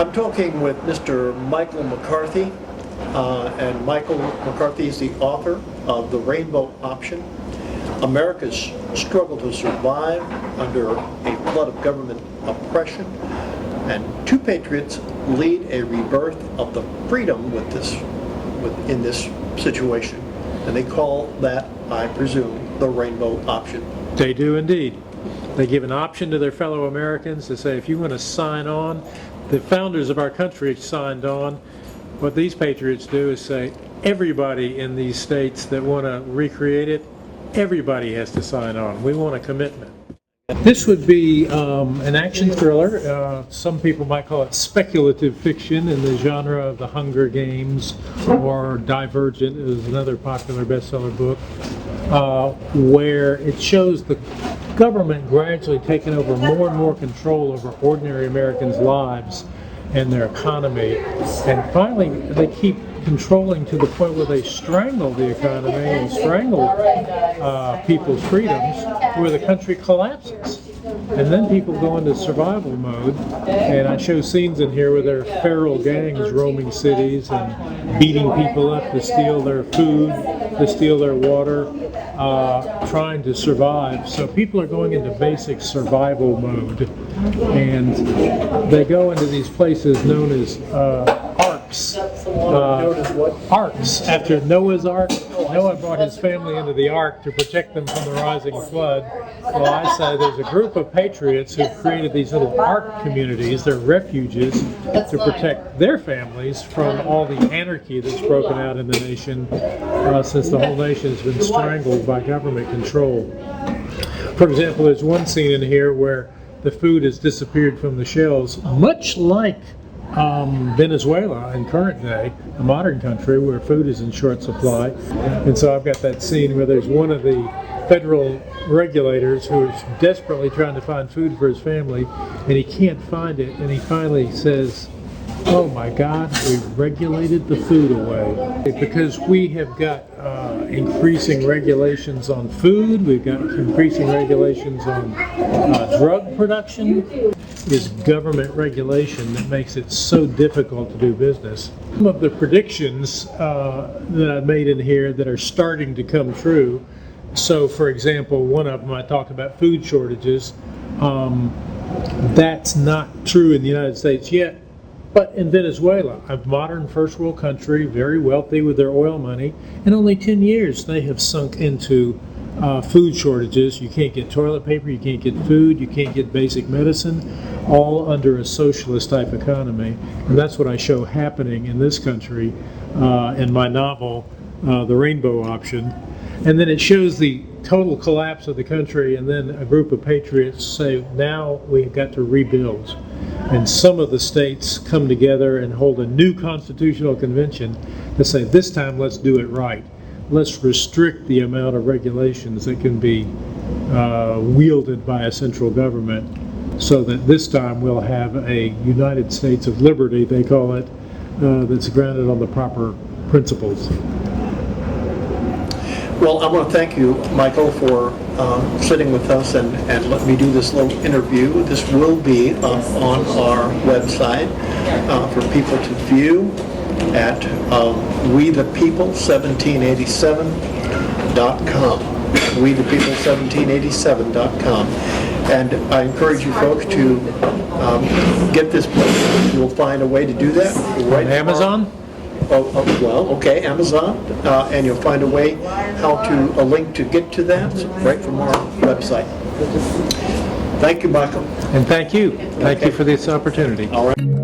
I'm talking with Mr. Michael McCarthy, and Michael McCarthy is the author of The Rainbow Option, America's Struggle to Survive Under a Flood of Government Oppression, and two patriots lead a rebirth of the freedom in this situation. And they call that, I presume, the Rainbow Option. They do indeed. They give an option to their fellow Americans to say, if you want to sign on, the founders of our country signed on. What these patriots do is say, everybody in these states that want to recreate it, everybody has to sign on. We want a commitment. This would be an action thriller. Some people might call it speculative fiction in the genre of The Hunger Games, or Divergent is another popular bestseller book, where it shows the government gradually taking over more and more control over ordinary Americans' lives and their economy. And finally, they keep controlling to the point where they strangle the economy and strangle people's freedoms, where the country collapses. And then people go into survival mode, and I show scenes in here where there are feral gangs roaming cities and beating people up to steal their food, to steal their water, trying to survive. So people are going into basic survival mode, and they go into these places known as arks. Arks, after Noah's Ark. Noah brought his family into the ark to protect them from the rising flood. Well, I say there's a group of patriots who've created these little ark communities. They're refuges to protect their families from all the anarchy that's broken out in the nation since the whole nation has been strangled by government control. For example, there's one scene in here where the food has disappeared from the shelves, much like Venezuela in current day, a modern country where food is in short supply. And so I've got that scene where there's one of the federal regulators who is desperately trying to find food for his family, and he can't find it, and he finally says, "Oh my God, we've regulated the food away." Because we have got increasing regulations on food, we've got increasing regulations on drug production. Is government regulation that makes it so difficult to do business. Some of the predictions that I've made in here that are starting to come true. So, for example, one of them I talked about food shortages. That's not true in the United States yet, but in Venezuela, a modern first world country, very wealthy with their oil money, in only 10 years they have sunk into food shortages. You can't get toilet paper, you can't get food, you can't get basic medicine, all under a socialist type economy. And that's what I show happening in this country in my novel, The Rainbow Option. And then it shows the total collapse of the country, and then a group of patriots say, now we've got to rebuild. And some of the states come together and hold a new constitutional convention to say, this time let's do it right. Let's restrict the amount of regulations that can be wielded by a central government, so that this time we'll have a United States of liberty, they call it, that's grounded on the proper principles. Well, I want to thank you, Michael, for sitting with us and let me do this little interview. This will be up on our website for people to view at wethepeople1787.com. wethepeople1787.com. And I encourage you folks to get this book. You'll find a way to do that. Right on Amazon? Well, okay, Amazon, and you'll find a way a link to get to that right from our website. Thank you, Michael. And thank you. Thank you for this opportunity. All right.